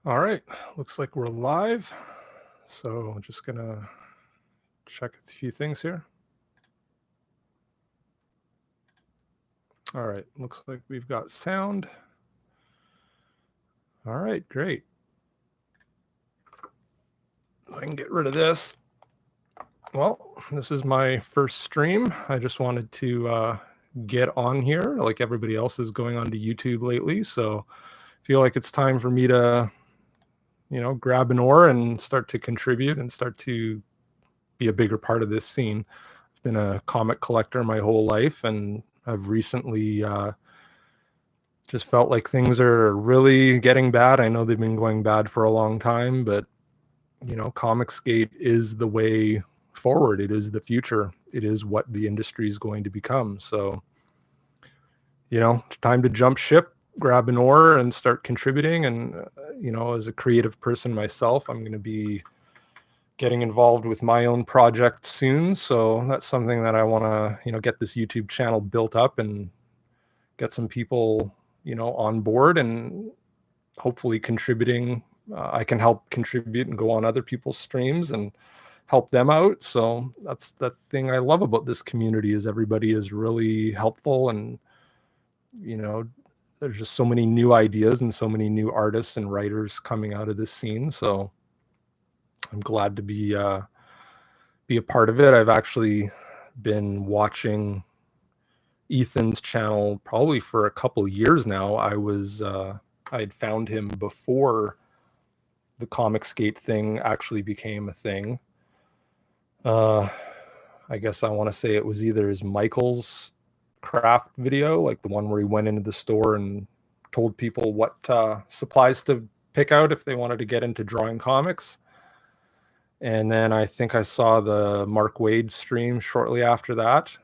All right, looks like we're live. So I'm just gonna check a few things here. All right, looks like we've got sound. All right, great. I can get rid of this. Well, this is my first stream. I just wanted to get on here like everybody else is going on to YouTube lately. So I feel like it's time for me to, grab an oar and start to contribute and start to be a bigger part of this scene. I've been a comic collector my whole life, and I've recently just felt like things are really getting bad. I know they've been going bad for a long time, but ComicsGate is the way forward. It is the future. It is what the industry is going to become. So, it's time to jump ship, grab an oar, and start contributing. And as a creative person myself, I'm going to be getting involved with my own project soon. So that's something that I want to, get this YouTube channel built up and get some people, on board and hopefully contributing. I can help contribute and go on other people's streams and help them out. So that's the thing I love about this community is everybody is really helpful, and there's just so many new ideas and so many new artists and writers coming out of this scene. So I'm glad to be a part of it. I've actually been watching Ethan's channel probably for a couple of years now. I had found him before the ComicsGate thing actually became a thing. I guess I want to say it was either his Michael's craft video, like the one where he went into the store and told people what supplies to pick out if they wanted to get into drawing comics. And then I think I saw the Mark Waid stream shortly after that.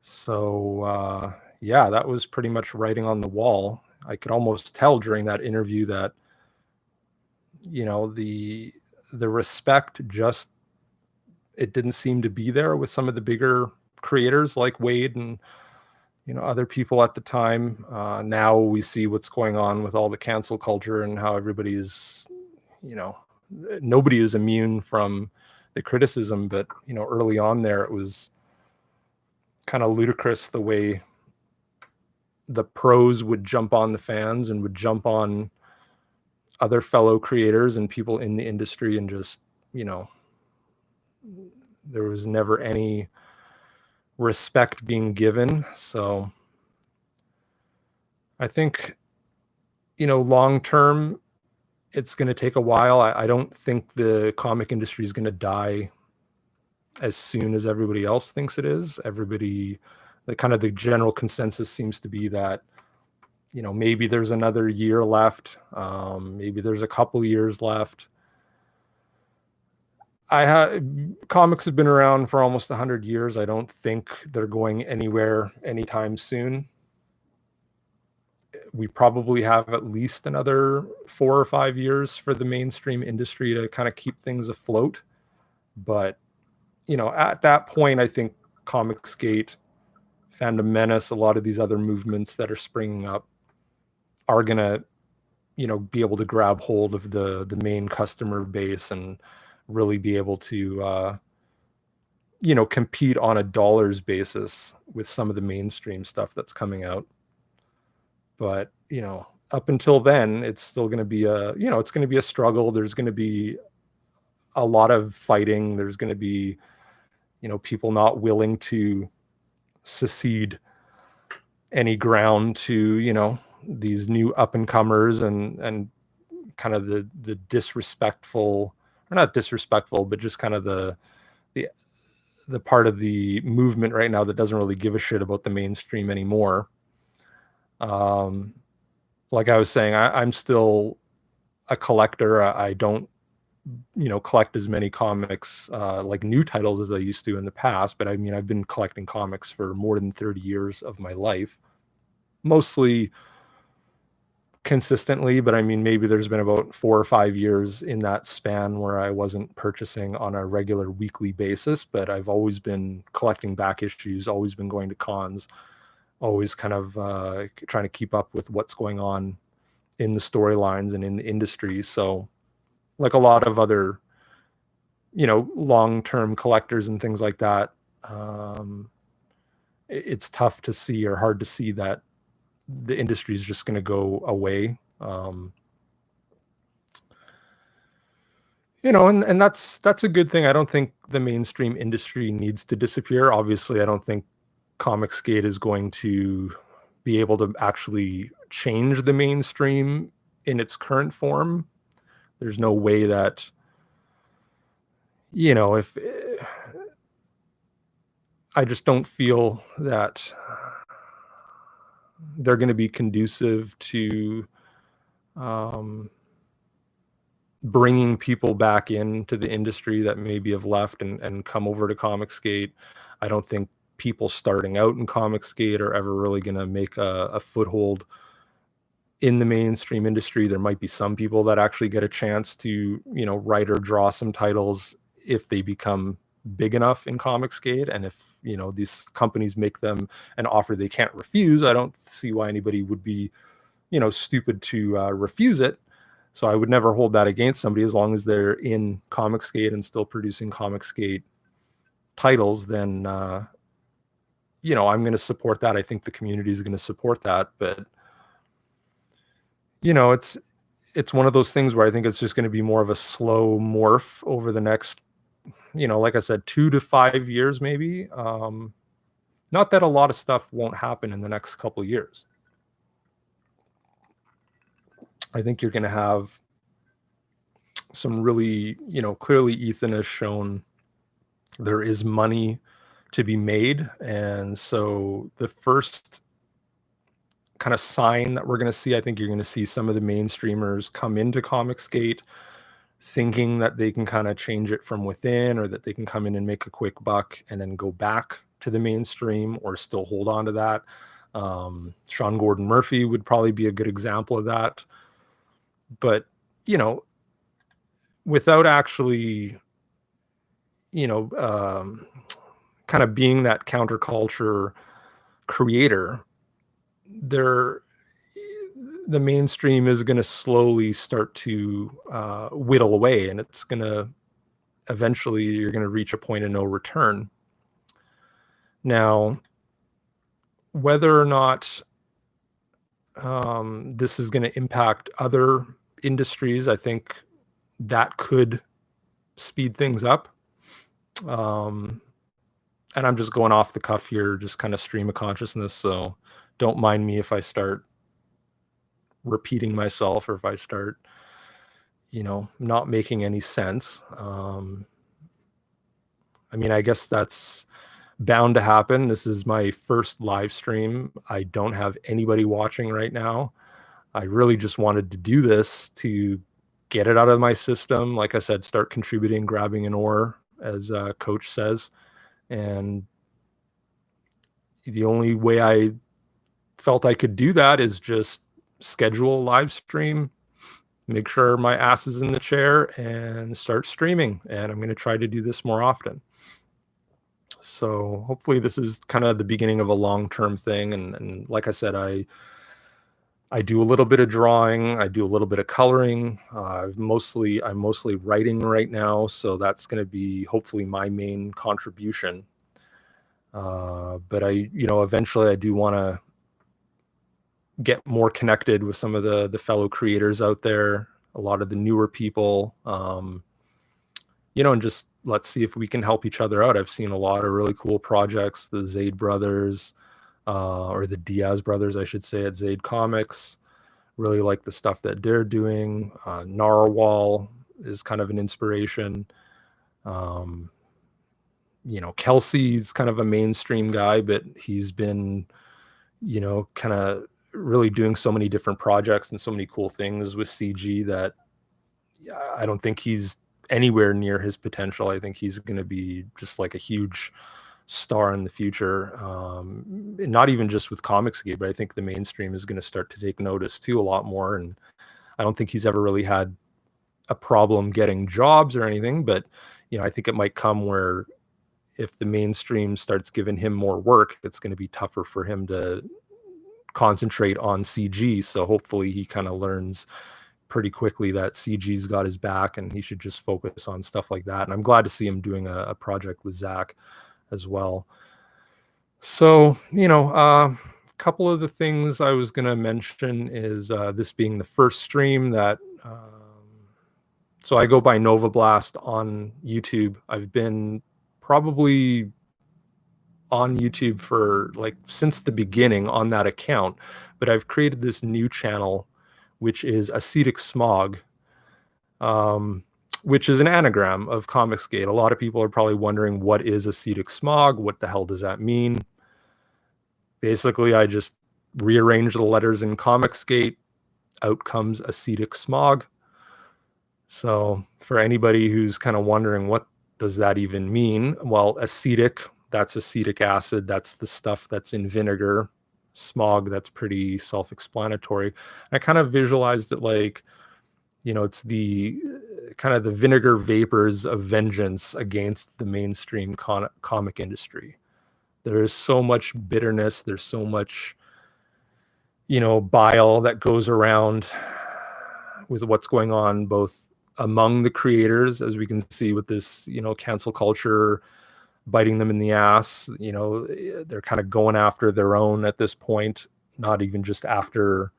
So yeah, that was pretty much writing on the wall. I could almost tell during that interview that the respect just, it didn't seem to be there with some of the bigger creators like Waid and other people at the time. Now we see what's going on with all the cancel culture and how everybody's, nobody is immune from the criticism, but early on there it was kind of ludicrous the way the pros would jump on the fans and would jump on other fellow creators and people in the industry, and just there was never any respect being given. So I think long term it's going to take a while. I don't think the comic industry is going to die as soon as everybody else thinks it is. Everybody, the general consensus seems to be that maybe there's another year left, maybe there's a couple years left. Comics have been around for almost 100 years. I don't think they're going anywhere anytime soon. We probably have at least another 4 or 5 years for the mainstream industry to kind of keep things afloat. But at that point, I think ComicsGate, Phantom Menace, a lot of these other movements that are springing up are gonna be able to grab hold of the main customer base and really be able to compete on a dollars basis with some of the mainstream stuff that's coming out. But up until then, it's still going to be it's going to be a struggle. There's going to be a lot of fighting. There's going to be people not willing to secede any ground to these new up and comers, and kind of the disrespectful, or not disrespectful, but just kind of the part of the movement right now that doesn't really give a shit about the mainstream anymore. Like I was saying, I'm still a collector. I don't collect as many comics like new titles as I used to in the past, but I mean, I've been collecting comics for more than 30 years of my life, mostly consistently, but I mean, maybe there's been about 4 or 5 years in that span where I wasn't purchasing on a regular weekly basis, but I've always been collecting back issues, always been going to cons, always kind of trying to keep up with what's going on in the storylines and in the industry. So like a lot of other, long-term collectors and things like that, it's tough to see or hard to see that the industry is just going to go away. And that's a good thing. I don't think the mainstream industry needs to disappear. Obviously, I don't think ComicsGate is going to be able to actually change the mainstream in its current form. There's no way that, if I just don't feel that they're going to be conducive to bringing people back into the industry that maybe have left and come over to ComicsGate. I don't think people starting out in ComicsGate are ever really going to make a foothold in the mainstream industry. There might be some people that actually get a chance to, write or draw some titles if they become big enough in ComicsGate. And if, these companies make them an offer they can't refuse, I don't see why anybody would be, stupid to refuse it. So I would never hold that against somebody as long as they're in ComicsGate and still producing ComicsGate titles. Then, I'm going to support that. I think the community is going to support that. But, it's one of those things where I think it's just going to be more of a slow morph over the next, like I said, 2 to 5 years, maybe. Not that a lot of stuff won't happen in the next couple of years. I think you're going to have some really, clearly Ethan has shown there is money to be made. And so the first kind of sign that we're going to see, I think you're going to see some of the mainstreamers come into ComicsGate thinking that they can kind of change it from within, or that they can come in and make a quick buck and then go back to the mainstream or still hold on to that. Sean Gordon Murphy would probably be a good example of that. But, without actually, kind of being that counterculture creator, the mainstream is going to slowly start to whittle away, and it's going to eventually, you're going to reach a point of no return. Now, whether or not this is going to impact other industries, I think that could speed things up. And I'm just going off the cuff here, just kind of stream of consciousness. So don't mind me if I start repeating myself, or if I start, not making any sense. I guess that's bound to happen. This is my first live stream. I don't have anybody watching right now. I really just wanted to do this to get it out of my system. Like I said, start contributing, grabbing an oar, as Coach says. And the only way I felt I could do that is just schedule a live stream, make sure my ass is in the chair, and start streaming. And I'm going to try to do this more often. So hopefully this is kind of the beginning of a long-term thing. And like I said, I do a little bit of drawing. I do a little bit of coloring. I'm mostly writing right now. So that's going to be hopefully my main contribution. But eventually I do want to get more connected with some of the fellow creators out there, a lot of the newer people, and just let's see if we can help each other out. I've seen a lot of really cool projects, the Zaid brothers, or the Diaz brothers, I should say, at Zaid Comics. Really like the stuff that they're doing. Narwhal is kind of an inspiration. Kelsey's kind of a mainstream guy, but he's been, kind of really doing so many different projects and so many cool things with CG that I don't think he's anywhere near his potential. I think he's going to be just like a huge star in the future. Not even just with ComicsGate, but I think the mainstream is going to start to take notice too a lot more. And I don't think he's ever really had a problem getting jobs or anything, but I think it might come where if the mainstream starts giving him more work, it's going to be tougher for him to concentrate on CG. So hopefully he kind of learns pretty quickly that CG's got his back and he should just focus on stuff like that. And I'm glad to see him doing a project with Zach as well. So, a couple of the things I was going to mention is this being the first stream that, so I go by Novablast on YouTube. I've been probably on YouTube for like since the beginning on that account, but I've created this new channel, which is acetiCsmoG, which is an anagram of ComicsGate. A lot of people are probably wondering, what is acetiCsmoG? What the hell does that mean? Basically, I just rearrange the letters in ComicsGate. Out comes acetiCsmoG. So for anybody who's kind of wondering, what does that even mean? Well, acetic, that's acetic acid. That's the stuff that's in vinegar. Smog, that's pretty self-explanatory. I kind of visualized it like, it's the kind of the vinegar vapors of vengeance against the mainstream comic industry. There is so much bitterness. There's so much, bile that goes around with what's going on both among the creators, as we can see with this, cancel culture biting them in the ass. They're kind of going after their own at this point, not even just after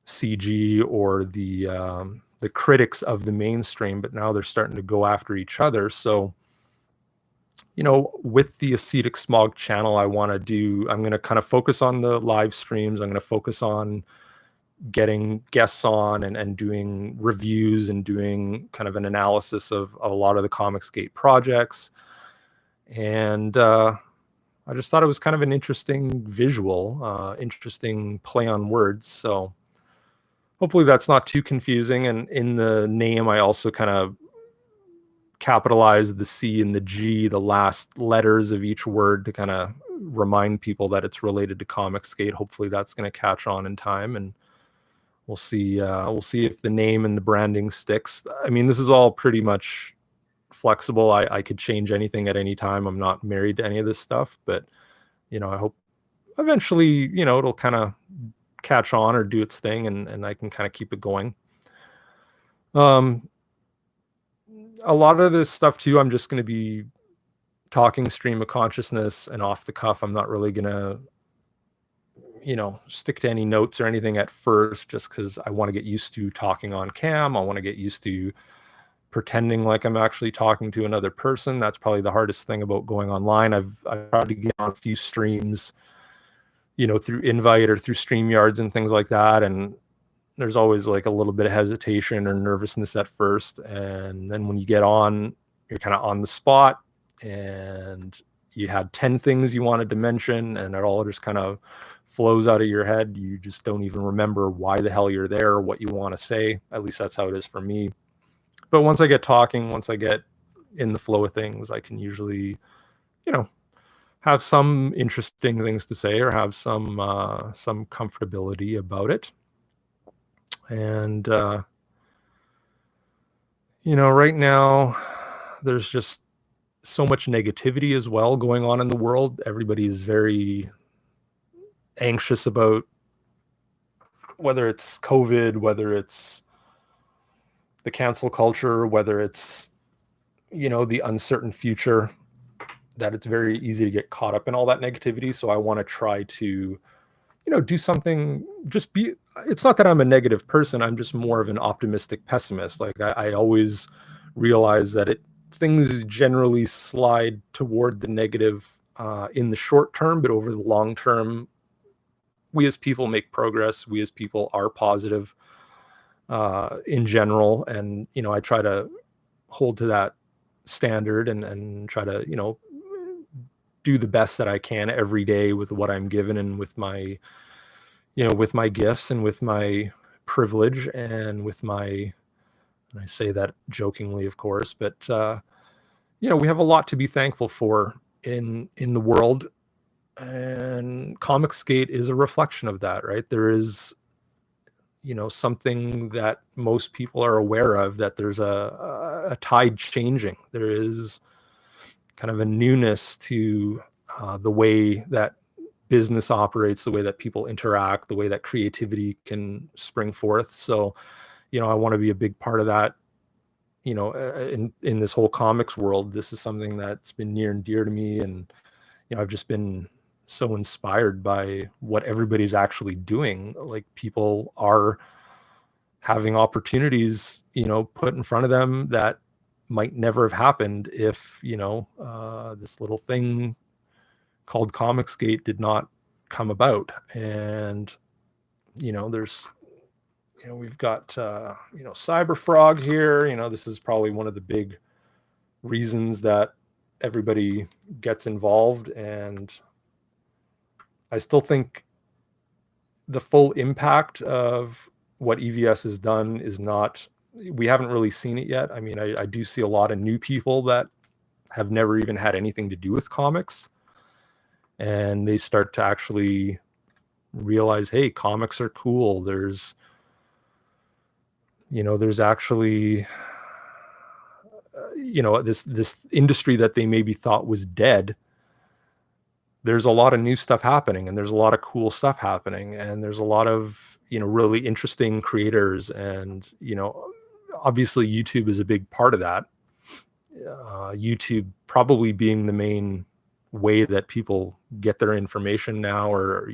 CG or the critics of the mainstream, but now they're starting to go after each other. So, with the acetiCsmoG channel, I'm going to kind of focus on the live streams. I'm going to focus on getting guests on and doing reviews and doing kind of an analysis of a lot of the ComicsGate projects. And I just thought it was kind of an interesting visual, interesting play on words. So hopefully that's not too confusing. And in the name, I also kind of capitalize the C and the G, the last letters of each word, to kind of remind people that it's related to ComicsGate. Hopefully that's going to catch on in time, and we'll see if the name and the branding sticks. I mean, this is all pretty much flexible. I could change anything at any time. I'm not married to any of this stuff, but I hope eventually, it'll kind of catch on or do its thing, and I can kind of keep it going. A lot of this stuff too, I'm just going to be talking stream of consciousness and off the cuff. I'm not really going to, stick to any notes or anything at first, just because I want to get used to talking on cam. I want to get used to pretending like I'm actually talking to another person. That's probably the hardest thing about going online. I've tried to get on a few streams, through invite or through StreamYards and things like that, and there's always like a little bit of hesitation or nervousness at first. And then when you get on, you're kind of on the spot, and you had 10 things you wanted to mention, and it all just kind of flows out of your head. You just don't even remember why the hell you're there or what you want to say. At least that's how it is for me. But once I get talking, once I get in the flow of things, I can usually, have some interesting things to say or have some comfortability about it. And, right now there's just so much negativity as well going on in the world. Everybody is very anxious about whether it's COVID, whether it's the cancel culture, whether it's, the uncertain future, that it's very easy to get caught up in all that negativity. So I want to try to, do something, it's not that I'm a negative person. I'm just more of an optimistic pessimist. Like I always realize that things generally slide toward the negative in the short term, but over the long term, we as people make progress. We as people are positive in general. And, I try to hold to that standard and try to, do the best that I can every day with what I'm given and with my, with my gifts and with my privilege and with my, and I say that jokingly, of course, but, we have a lot to be thankful for in the world, and ComicsGate is a reflection of that, right? There is, something that most people are aware of, that there's a tide changing. There is kind of a newness to the way that business operates, the way that people interact, the way that creativity can spring forth. So, I want to be a big part of that. In this whole comics world, this is something that's been near and dear to me, and I've just been so inspired by what everybody's actually doing. Like, people are having opportunities, put in front of them that might never have happened if, this little thing called ComicsGate did not come about. And, we've got, Cyberfrog here. This is probably one of the big reasons that everybody gets involved. And I still think the full impact of what EVS has done is not, we haven't really seen it yet. I mean, I do see a lot of new people that have never even had anything to do with comics, and they start to actually realize, hey, comics are cool. There's actually, this industry that they maybe thought was dead. There's a lot of new stuff happening, and there's a lot of cool stuff happening, and there's a lot of, really interesting creators. And, obviously YouTube is a big part of that. YouTube probably being the main way that people get their information now, or,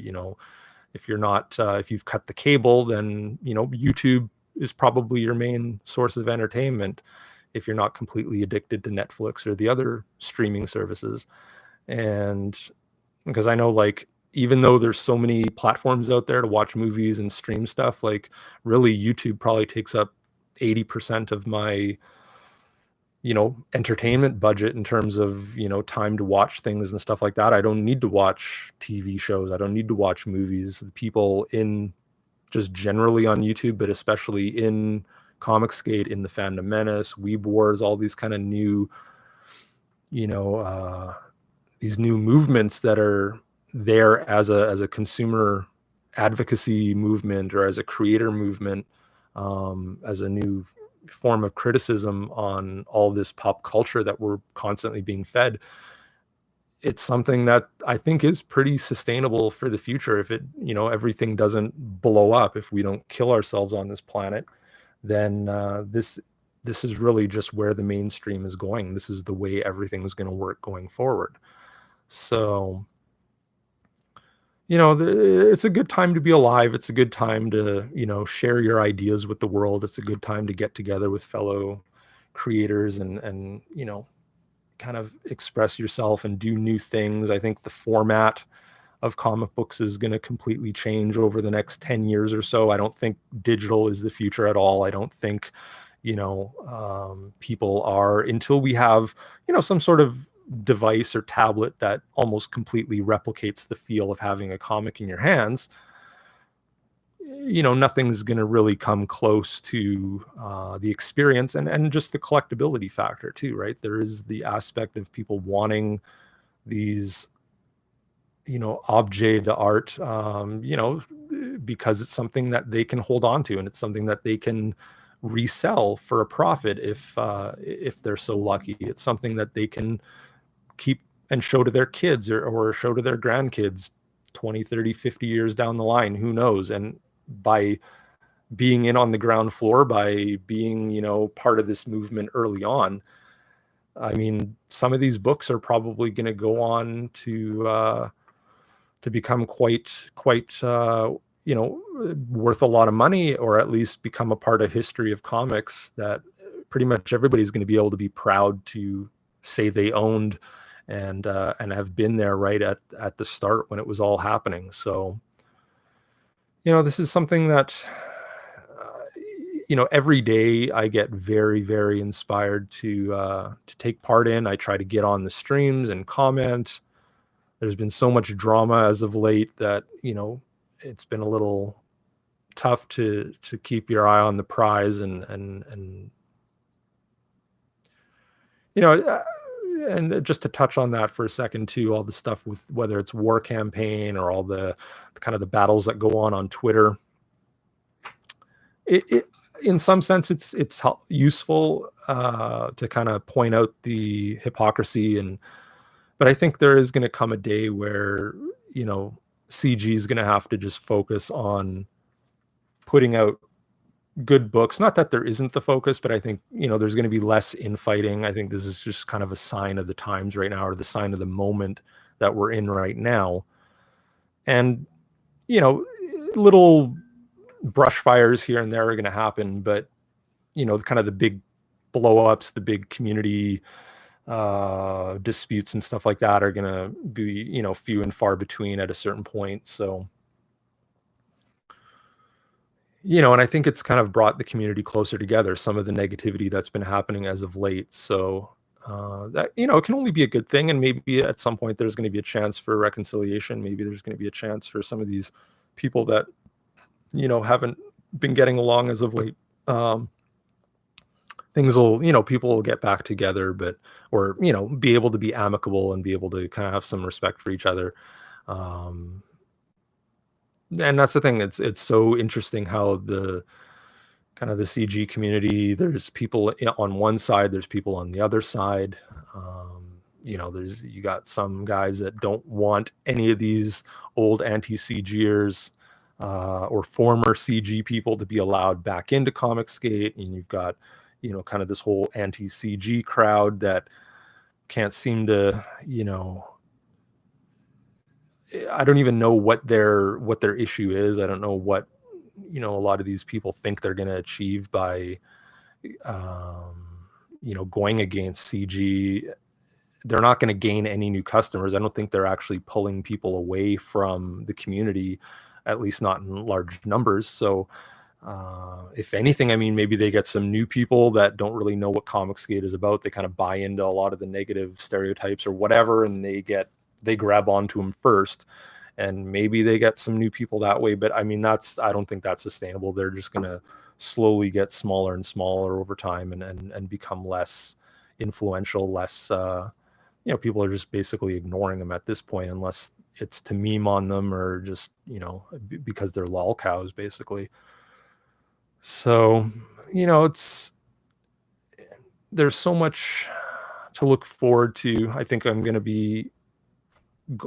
if you're not, if you've cut the cable, then, YouTube is probably your main source of entertainment if you're not completely addicted to Netflix or the other streaming services. And because I know, like, even though there's so many platforms out there to watch movies and stream stuff, like, really YouTube probably takes up 80% of my, entertainment budget in terms of, time to watch things and stuff like that. I don't need to watch TV shows. I don't need to watch movies. The people in just generally on YouTube, but especially in ComicsGate, in the Fandom Menace, Weeb Wars, all these kind of new, these new movements that are there as a consumer advocacy movement, or as a creator movement, as a new form of criticism on all this pop culture that we're constantly being fed. It's something that I think is pretty sustainable for the future. If it, everything doesn't blow up, if we don't kill ourselves on this planet, then this is really just where the mainstream is going. This is the way everything's going to work going forward. So, it's a good time to be alive. It's a good time to, share your ideas with the world. It's a good time to get together with fellow creators and kind of express yourself and do new things. I think the format of comic books is going to completely change over the next 10 years or so. I don't think digital is the future at all. I don't think, people are, until we have, some sort of device or tablet that almost completely replicates the feel of having a comic in your hands, nothing's going to really come close to the experience, and just the collectability factor too, right? There is the aspect of people wanting these, objet d'art, because it's something that they can hold on to, and it's something that they can resell for a profit if they're so lucky. It's something that they can keep and show to their kids, or show to their grandkids 20, 30, 50 years down the line, who knows. And by being in on the ground floor, by being, part of this movement early on, I mean, some of these books are probably going to go on to become quite worth a lot of money, or at least become a part of history of comics that pretty much everybody's going to be able to be proud to say they owned, and have been there right at the start when it was all happening. So, this is something that, every day I get very, very inspired to take part in. I try to get on the streams and comment. There's been so much drama as of late that, it's been a little tough to keep your eye on the prize, and and just to touch on that for a second too, all the stuff with whether it's War Campaign or all the kind of the battles that go on Twitter, it in some sense it's useful to kind of point out the hypocrisy, but I think there is going to come a day where, CG is going to have to just focus on putting out good books. Not that there isn't the focus, but I think, there's going to be less infighting. I think this is just kind of a sign of the times right now, or the sign of the moment that we're in right now. And, little brush fires here and there are going to happen, but, kind of the big blow ups, the big community disputes and stuff like that are going to be, few and far between at a certain point. So, and I think it's kind of brought the community closer together, some of the negativity that's been happening as of late. So that, it can only be a good thing. And maybe at some point there's going to be a chance for reconciliation. Maybe there's going to be a chance for some of these people that, haven't been getting along as of late. Things will, people will get back together, or be able to be amicable and be able to kind of have some respect for each other. And that's the thing. It's so interesting how the kind of the CG community, there's people on one side, there's people on the other side. You got some guys that don't want any of these old anti-CGers or former CG people to be allowed back into ComicsGate. And you've got, kind of this whole anti-CG crowd that can't seem to, I don't even know what their issue is. I don't know what, a lot of these people think they're going to achieve by, going against CG. They're not going to gain any new customers. I don't think they're actually pulling people away from the community, at least not in large numbers. So, if anything, I mean, maybe they get some new people that don't really know what ComicsGate is about. They kind of buy into a lot of the negative stereotypes or whatever, and they grab onto them first, and maybe they get some new people that way. But I mean, I don't think that's sustainable. They're just going to slowly get smaller and smaller over time and become less influential, less, people are just basically ignoring them at this point, unless it's to meme on them or just, because they're lol cows basically. So, there's so much to look forward to. I think I'm going to be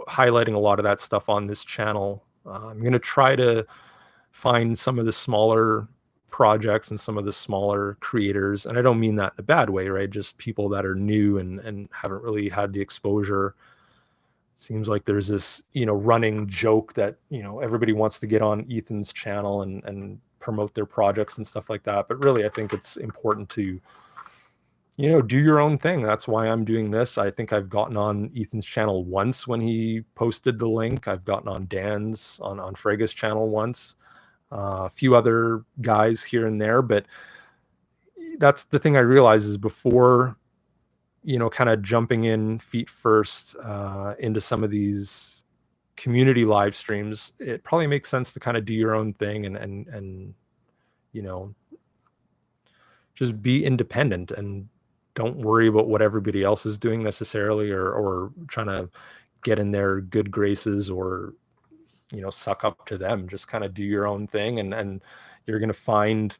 highlighting a lot of that stuff on this channel. I'm going to try to find some of the smaller projects and some of the smaller creators. And I don't mean that in a bad way, right? Just people that are new and haven't really had the exposure. It seems like there's this, running joke that, everybody wants to get on Ethan's channel and promote their projects and stuff like that. But really, I think it's important to, do your own thing. That's why I'm doing this. I think I've gotten on Ethan's channel once when he posted the link. I've gotten on Dan's, on Frega's channel once. A few other guys here and there. But that's the thing I realize is before, kind of jumping in feet first into some of these community live streams, it probably makes sense to kind of do your own thing and just be independent and don't worry about what everybody else is doing necessarily, or trying to get in their good graces or, suck up to them. Just kind of do your own thing. And you're going to find,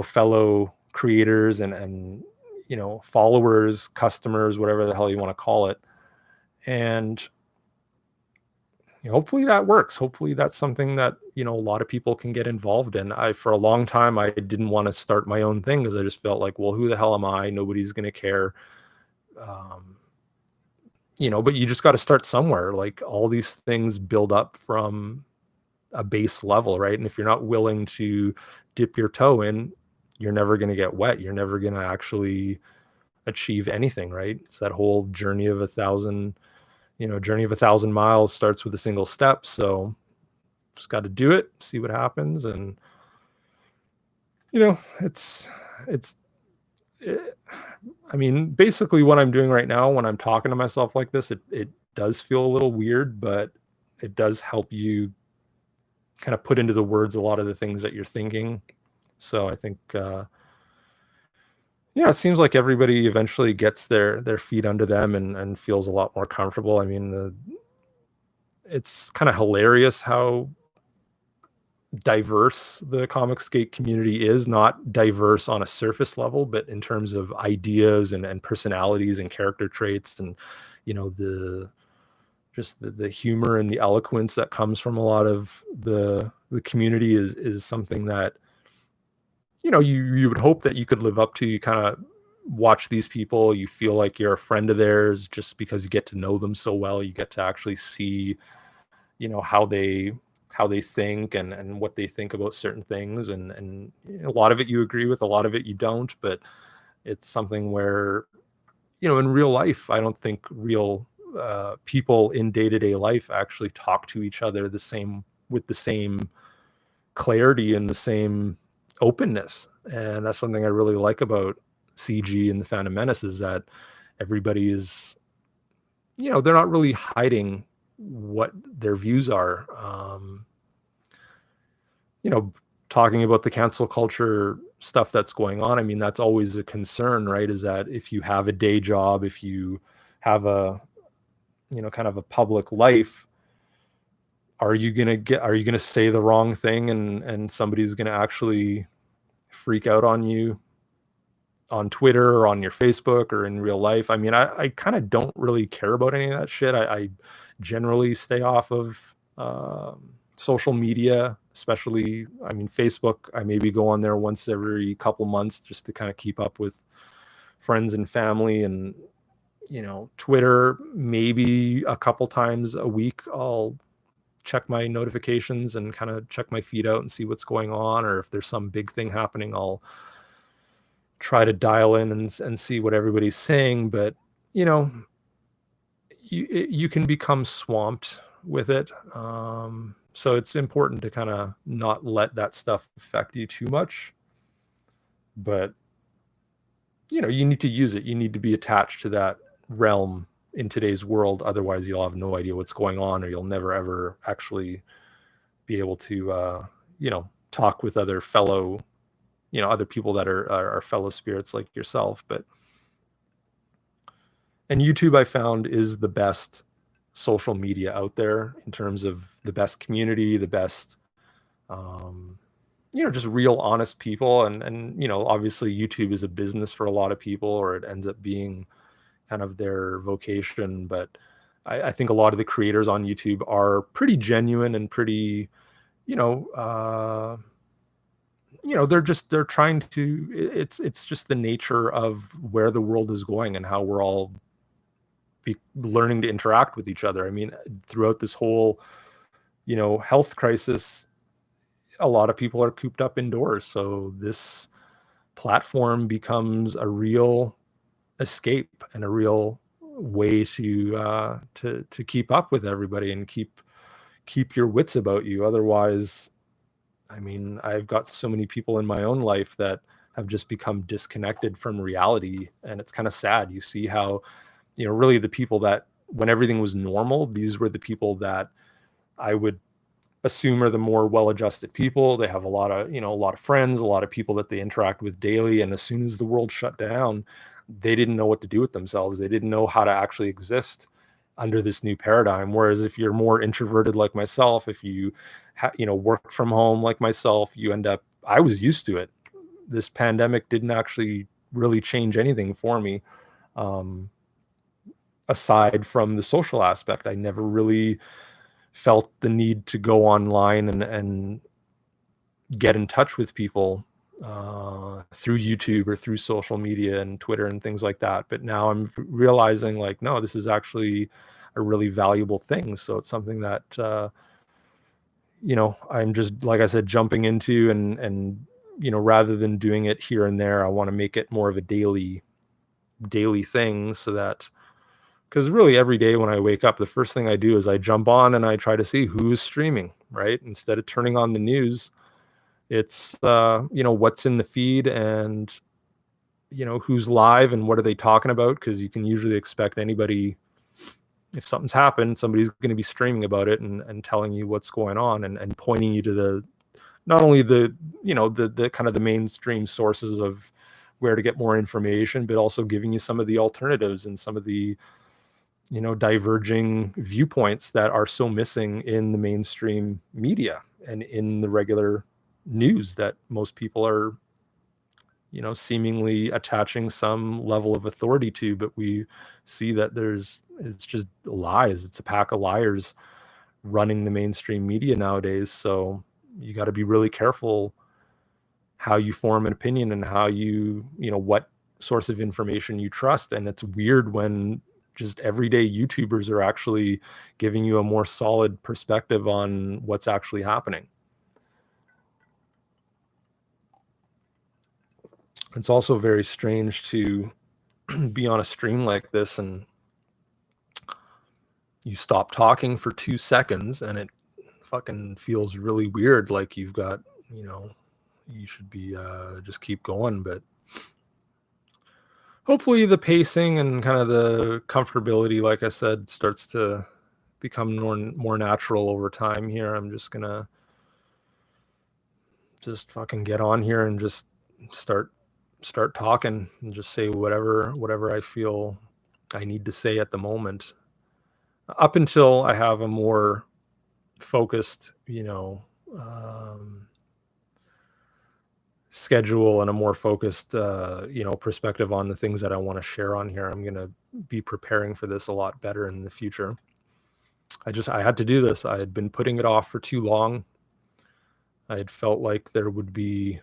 fellow creators and, followers, customers, whatever the hell you want to call it. And hopefully that works. Hopefully that's something that, a lot of people can get involved in. For a long time, I didn't want to start my own thing because I just felt like, well, who the hell am I? Nobody's going to care. But you just got to start somewhere. Like, all these things build up from a base level, right? And if you're not willing to dip your toe in, you're never going to get wet. You're never going to actually achieve anything, right? It's that whole journey of 1,000 miles starts with a single step. So just got to do it, see what happens. And, I mean, basically what I'm doing right now when I'm talking to myself like this, it does feel a little weird, but it does help you kind of put into the words a lot of the things that you're thinking. So I think, it seems like everybody eventually gets their feet under them and feels a lot more comfortable. I mean, it's kind of hilarious how diverse the ComicsGate community is. Not diverse on a surface level, but in terms of ideas and personalities and character traits and, the just the humor and the eloquence that comes from a lot of the community is something that, you know, you would hope that you could live up to. You kind of watch these people, you feel like you're a friend of theirs just because you get to know them so well. You get to actually see, you know, how they think and what they think about certain things, and a lot of it you agree with, a lot of it you don't, but it's something where, you know, in real life, I don't think real people in day-to-day life actually talk to each other with the same clarity and the same openness. And that's something I really like about CG and the Phantom Menace, is that everybody is, you know, they're not really hiding what their views are. You know, talking about the cancel culture stuff that's going on, I mean, that's always a concern, right? Is that if you have a day job, if you have a, you know, kind of a public life, are you gonna say the wrong thing and somebody's gonna actually freak out on you on Twitter or on your Facebook or in real life? I mean, I kind of don't really care about any of that shit. I generally stay off of social media, especially, I mean, Facebook, I maybe go on there once every couple months just to kind of keep up with friends and family. And, you know, Twitter, maybe a couple times a week, I'll check my notifications and kind of check my feed out and see what's going on. Or if there's some big thing happening, I'll try to dial in and see what everybody's saying. But, you know, you can become swamped with it. So it's important to kind of not let that stuff affect you too much. But, you know, you need to use it. You need to be attached to that realm in today's world. Otherwise, you'll have no idea what's going on, or you'll never, ever actually be able to, you know, talk with other fellow, you know, other people that are fellow spirits like yourself. And YouTube, I found, is the best social media out there in terms of the best community, the best, you know, just real honest people. And, you know, obviously YouTube is a business for a lot of people, or it ends up being kind of their vocation. But I think a lot of the creators on YouTube are pretty genuine and pretty, you know, they're trying to, it's just the nature of where the world is going and how we're all learning to interact with each other. I mean, throughout this whole, you know, health crisis, a lot of people are cooped up indoors. So this platform becomes a real escape and a real way to keep up with everybody and keep your wits about you. Otherwise, I mean, I've got so many people in my own life that have just become disconnected from reality, and it's kind of sad. You see how, you know, really the people that, when everything was normal, these were the people that I would assume are the more well-adjusted people. They have a lot of friends, a lot of people that they interact with daily. And as soon as the world shut down, they didn't know what to do with themselves. They didn't know how to actually exist under this new paradigm. Whereas if you're more introverted like myself, if you work from home like myself, I was used to it. This pandemic didn't actually really change anything for me. Aside from the social aspect, I never really felt the need to go online and get in touch with people through YouTube or through social media and Twitter and things like that. But now I'm realizing, like, no, this is actually a really valuable thing. So it's something that, I'm just, like I said, jumping into and, rather than doing it here and there, I want to make it more of a daily thing, so that, because really every day when I wake up, the first thing I do is I jump on and I try to see who's streaming, right? Instead of turning on the news, it's, what's in the feed and, who's live and what are they talking about? Because you can usually expect anybody, if something's happened, somebody's going to be streaming about it and telling you what's going on and pointing you to not only the kind of the mainstream sources of where to get more information, but also giving you some of the alternatives and some of the, diverging viewpoints that are so missing in the mainstream media and in the regular news that most people are seemingly attaching some level of authority to, but we see that it's just lies. It's a pack of liars running the mainstream media nowadays. So you got to be really careful how you form an opinion and how what source of information you trust. And it's weird when just everyday YouTubers are actually giving you a more solid perspective on what's actually happening. It's also very strange to be on a stream like this and you stop talking for 2 seconds and it fucking feels really weird, like you've got, you should be just keep going. But hopefully the pacing and kind of the comfortability, like I said, starts to become more natural over time here. I'm just gonna fucking get on here and just start talking and just say whatever I feel I need to say at the moment, up until I have a more focused, schedule and a more focused, perspective on the things that I want to share on here. I'm going to be preparing for this a lot better in the future. I had to do this. I had been putting it off for too long. I had felt like there would be,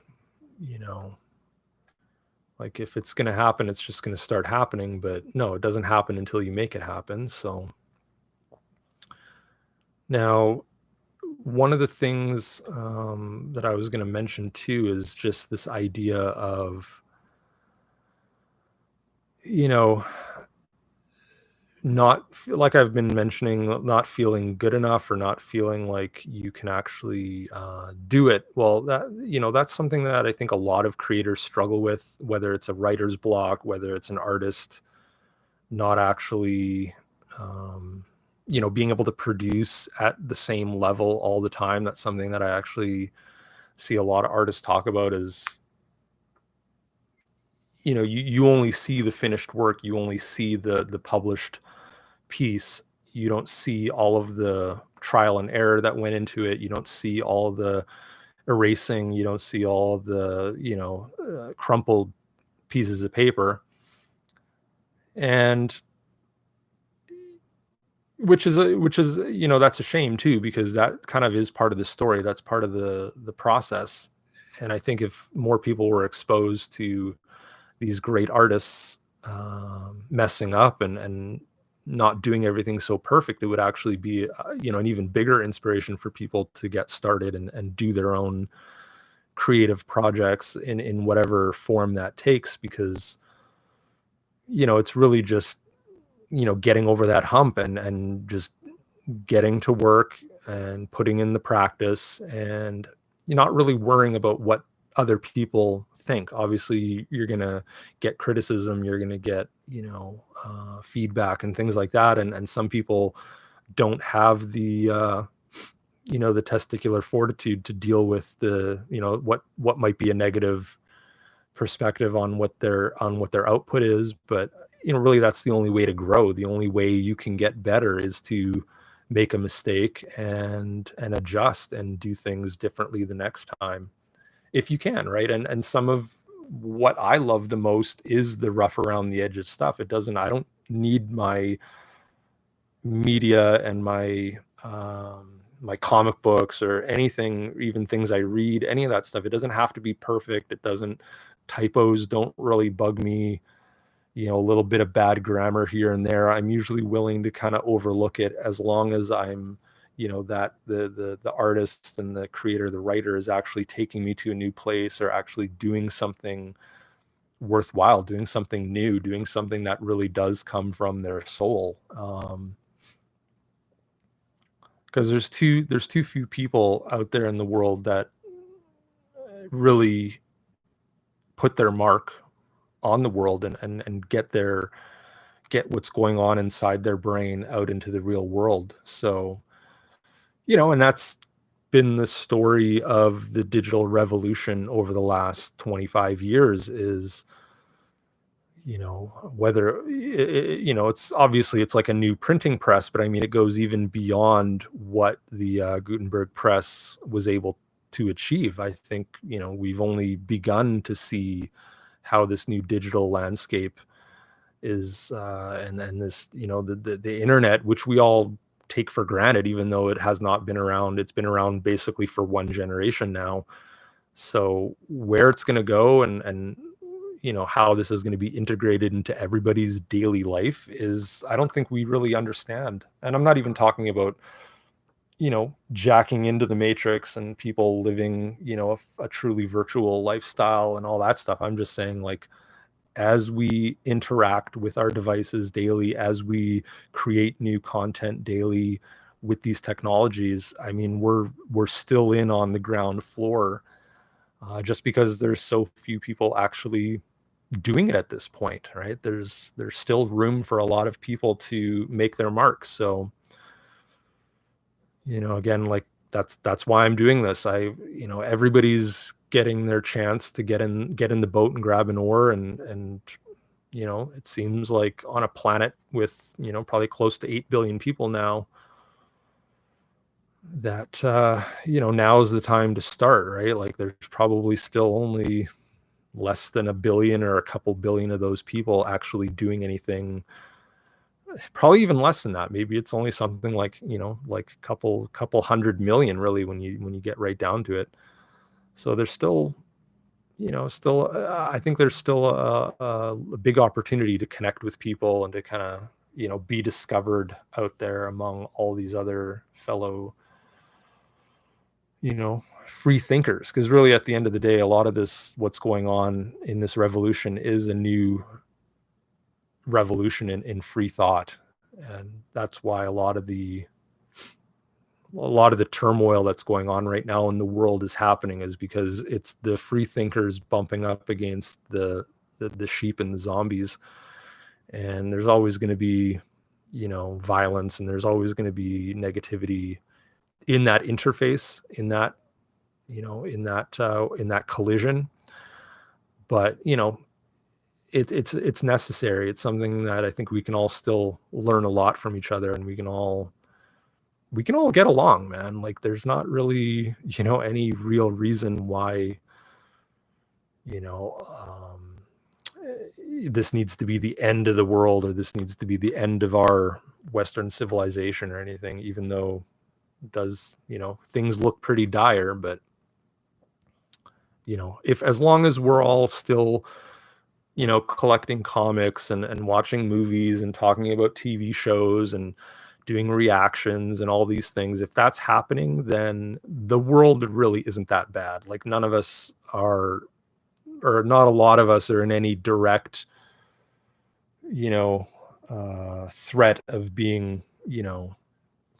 like if it's going to happen, it's just going to start happening. But no, it doesn't happen until you make it happen. So now, one of the things that I was going to mention too is just this idea of, not like I've been mentioning, not feeling good enough or not feeling like you can actually do it. Well, that's something that I think a lot of creators struggle with, whether it's a writer's block, whether it's an artist not actually, being able to produce at the same level all the time. That's something that I actually see a lot of artists talk about is, you only see the finished work. You only see the published piece. You don't see all of the trial and error that went into it. You don't see all of the erasing. You don't see all of the, crumpled pieces of paper. And which is that's a shame too, because that kind of is part of the story. That's part of the process. And I think if more people were exposed to these great artists messing up and not doing everything so perfect, it would actually be an even bigger inspiration for people to get started and do their own creative projects in whatever form that takes, because it's really just getting over that hump and just getting to work and putting in the practice, and you're not really worrying about what other people think. Obviously you're going to get criticism, you're going to get, feedback and things like that. And some people don't have the, the testicular fortitude to deal with the, what might be a negative perspective on what their output is. But, really that's the only way to grow. The only way you can get better is to make a mistake and adjust and do things differently the next time, if you can, right? And some of what I love the most is the rough around the edges stuff. I don't need my media and my my comic books or anything, even things I read, any of that stuff. It doesn't have to be perfect. Typos don't really bug me. A little bit of bad grammar here and there, I'm usually willing to kind of overlook it, as long as I'm, that the artist and the creator, the writer, is actually taking me to a new place, or actually doing something worthwhile, doing something new, doing something that really does come from their soul. Because there's too few people out there in the world that really put their mark on the world and get what's going on inside their brain out into the real world. So, and that's been the story of the digital revolution over the last 25 years is, whether, it's obviously it's like a new printing press, but I mean, it goes even beyond what the Gutenberg press was able to achieve. I think, we've only begun to see how this new digital landscape is, and this, the internet, which we all take for granted, even though it has not been around. It's been around basically for one generation now. So where it's going to go, and how this is going to be integrated into everybody's daily life, is, I don't think we really understand. And I'm not even talking about jacking into the matrix and people living a truly virtual lifestyle and all that stuff. I'm just saying, like, as we interact with our devices daily, as we create new content daily with these technologies, I mean, we're still in on the ground floor, just because there's so few people actually doing it at this point, right? There's still room for a lot of people to make their mark. So, again, like, that's why I'm doing this. Everybody's getting their chance to get in the boat and grab an oar, and it seems like on a planet with probably close to 8 billion people now, that now is the time to start, right? Like, there's probably still only less than a billion or a couple billion of those people actually doing anything. Probably even less than that. Maybe it's only something like like a couple 100 million, really, when you get right down to it. So there's still I think there's still a big opportunity to connect with people and to kind of be discovered out there among all these other fellow free thinkers. Because really, at the end of the day, a lot of this, what's going on in this revolution, is a new revolution in free thought. And that's why a lot of the turmoil that's going on right now in the world is happening, is because it's the free thinkers bumping up against the sheep and the zombies. And there's always going to be violence, and there's always going to be negativity in that interface, in that in that collision. But it's necessary. It's something that I think we can all still learn a lot from each other, and we can all get along, man. Like, there's not really any real reason why this needs to be the end of the world, or this needs to be the end of our Western civilization or anything, even though it does, things look pretty dire. But if, as long as we're all still collecting comics and watching movies and talking about TV shows and doing reactions and all these things, if that's happening, then the world really isn't that bad. Like, none of us are, or not a lot of us, are in any direct threat of being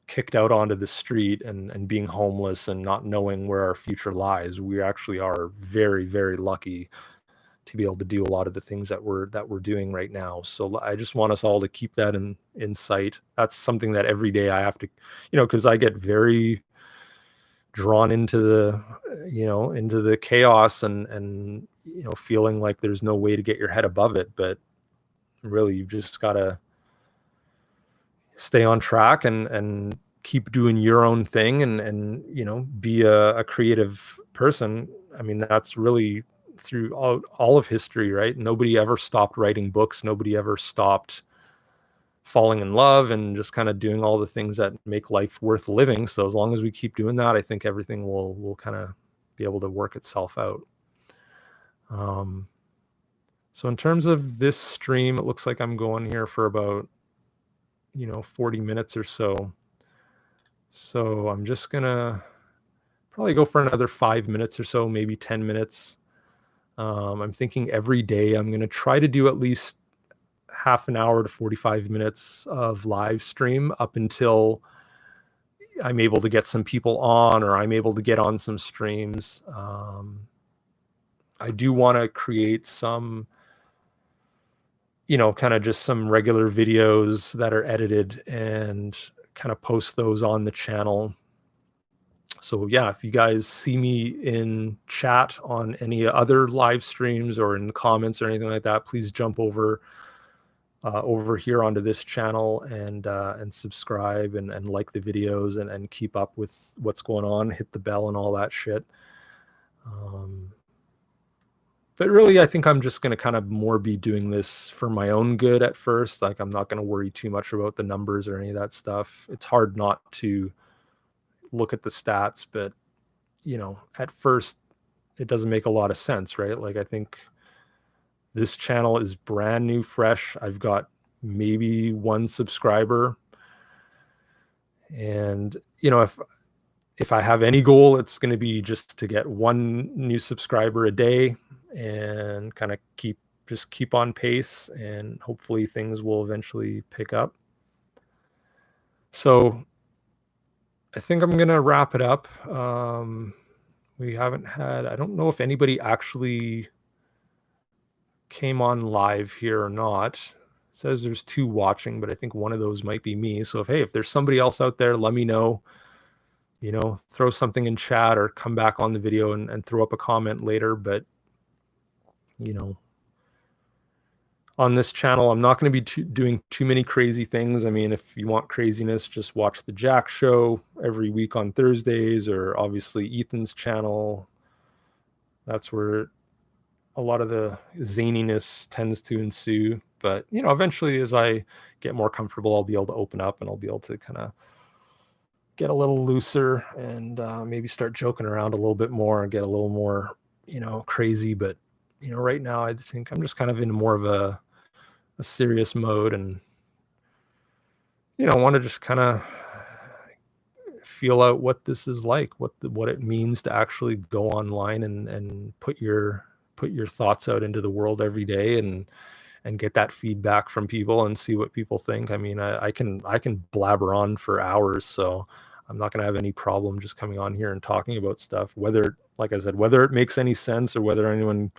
kicked out onto the street and being homeless and not knowing where our future lies. We actually are very, very lucky to be able to do a lot of the things that we're doing right now. So I just want us all to keep that in sight. That's something that every day I have to, because I get very drawn into the chaos and feeling like there's no way to get your head above it. But really, you've just got to stay on track and keep doing your own thing, and be a creative person. I mean, that's really through all of history, right? Nobody ever stopped writing books. Nobody ever stopped falling in love and just kind of doing all the things that make life worth living. So as long as we keep doing that, I think everything will kind of be able to work itself out. So in terms of this stream, it looks like I'm going here for about 40 minutes or so. So I'm just gonna probably go for another 5 minutes or so, maybe 10 minutes. I'm thinking every day I'm going to try to do at least half an hour to 45 minutes of live stream up until I'm able to get some people on, or I'm able to get on some streams. I do want to create some, kind of just some regular videos that are edited and kind of post those on the channel. So yeah, if you guys see me in chat on any other live streams or in the comments or anything like that, please jump over here onto this channel and subscribe and like the videos and keep up with what's going on, hit the bell and all that shit. but really, I think I'm just going to kind of more be doing this for my own good at first. Like, I'm not going to worry too much about the numbers or any of that stuff. It's hard not to look at the stats, but at first it doesn't make a lot of sense, right? Like, I think this channel is brand new, fresh. I've got maybe 1 subscriber, and if I have any goal, it's going to be just to get 1 new subscriber a day and kind of keep on pace, and hopefully things will eventually pick up. So I think I'm going to wrap it up. We haven't had, I don't know if anybody actually came on live here or not. It says there's 2 watching, but I think one of those might be me. So if there's somebody else out there, let me know. Throw something in chat or come back on the video and throw up a comment later. But on this channel, I'm not going to be doing too many crazy things. I mean, if you want craziness, just watch the Jack Show every week on Thursdays, or obviously Ethan's channel. That's where a lot of the zaniness tends to ensue. But eventually, as I get more comfortable, I'll be able to open up, and I'll be able to kind of get a little looser and maybe start joking around a little bit more and get a little more crazy. But right now, I think I'm just kind of in more of a serious mode, and I want to just kind of feel out what this is like, what it means to actually go online and put your thoughts out into the world every day, and get that feedback from people and see what people think. I mean, I can blabber on for hours, so I'm not going to have any problem just coming on here and talking about stuff. Whether, like I said, whether it makes any sense or whether anyone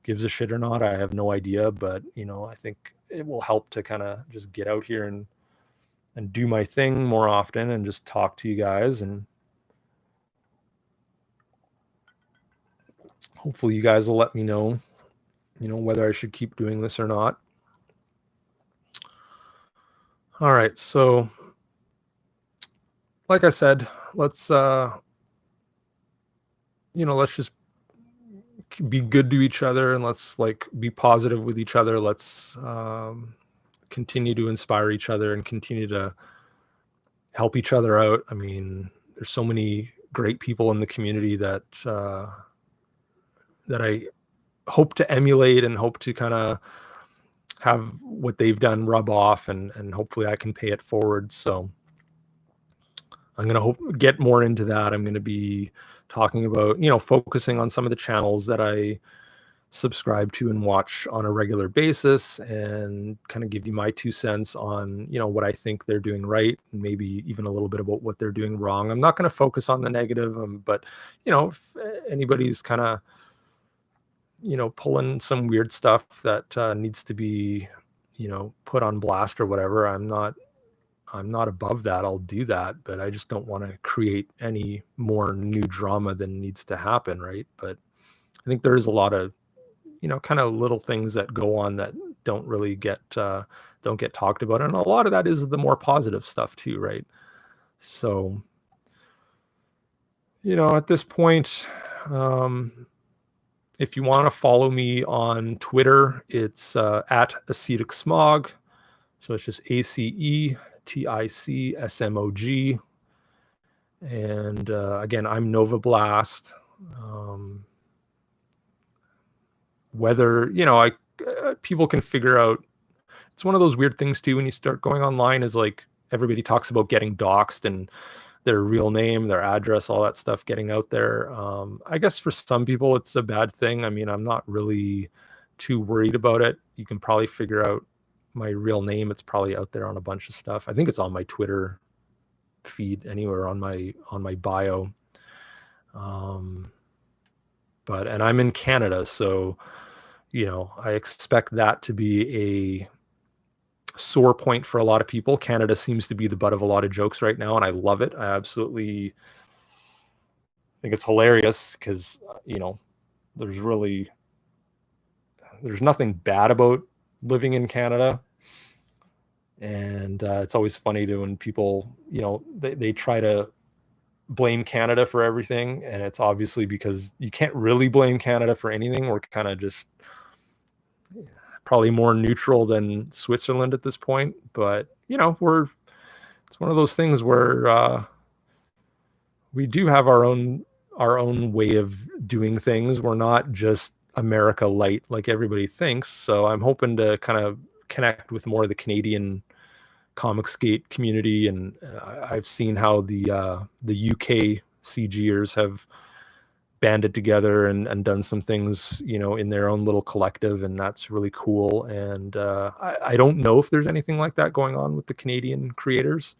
gives a shit or not, I have no idea. But I think it will help to kind of just get out here and do my thing more often and just talk to you guys, and hopefully you guys will let me know whether I should keep doing this or not. All right, so like I said, let's just be good to each other, and let's be positive with each other. Let's continue to inspire each other and continue to help each other out. I mean, there's so many great people in the community that I hope to emulate and hope to kind of have what they've done rub off, and hopefully I can pay it forward. So I'm going to get more into that. I'm going to be talking about, focusing on some of the channels that I subscribe to and watch on a regular basis, and kind of give you my 2 cents on, what I think they're doing right, and maybe even a little bit about what they're doing wrong. I'm not going to focus on the negative, but, if anybody's kind of, pulling some weird stuff that needs to be, put on blast or whatever, I'm not above that. I'll do that, but I just don't want to create any more new drama than needs to happen, right? But I think there is a lot of, kind of little things that go on that don't really get talked about, and a lot of that is the more positive stuff too, right? So, at this point, if you want to follow me on Twitter, it's at acetiCsmoG. So it's just acetiCsmoG. And again, I'm Novablast. Whether, people can figure out, it's one of those weird things too, when you start going online, is like everybody talks about getting doxxed and their real name, their address, all that stuff getting out there. I guess for some people it's a bad thing. I mean, I'm not really too worried about it. You can probably figure out my real name. It's probably out there on a bunch of stuff. I think it's on my Twitter feed, anywhere on my bio. And I'm in Canada, so I expect that to be a sore point for a lot of people. Canada seems to be the butt of a lot of jokes right now, and I love it. I absolutely think it's hilarious because there's nothing bad about living in Canada, and it's always funny when people they try to blame Canada for everything, and it's obviously because you can't really blame Canada for anything. We're kind of just probably more neutral than Switzerland at this point, but you know, it's one of those things where we do have our own way of doing things. We're not just America light like everybody thinks. So I'm hoping to kind of connect with more of the Canadian ComicsGate community, and I've seen how the UK CGers have banded together and done some things, you know, in their own little collective, and that's really cool. And I don't know if there's anything like that going on with the Canadian creators.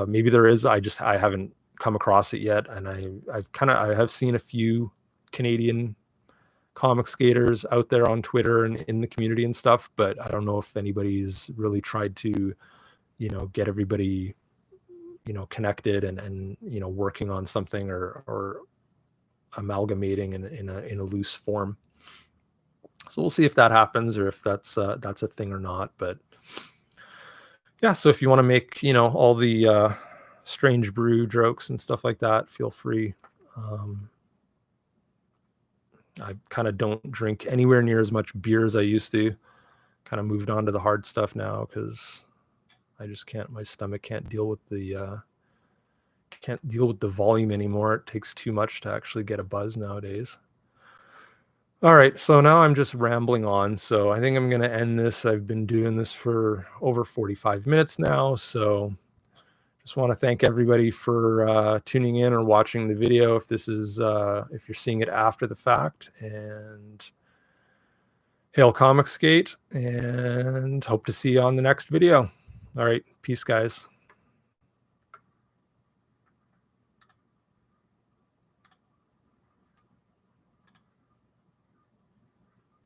Maybe there is. I haven't come across it yet, and I have seen a few Canadian comic skaters out there on Twitter and in the community and stuff, but I don't know if anybody's really tried to, you know, get everybody, you know, connected and you know, working on something or amalgamating in a loose form. So we'll see if that happens, or if that's a thing or not. But yeah, so if you want to make, you know, all the strange brew jokes and stuff like that, feel free. I kind of don't drink anywhere near as much beer as I used to. Kind of moved on to the hard stuff now because I just can't. My stomach can't deal with the volume anymore. It takes too much to actually get a buzz nowadays. All right, so now I'm just rambling on. So I think I'm going to end this. I've been doing this for over 45 minutes now. So just want to thank everybody for tuning in or watching the video. If this is, if you're seeing it after the fact, and hail ComicsGate, and hope to see you on the next video. All right, peace, guys.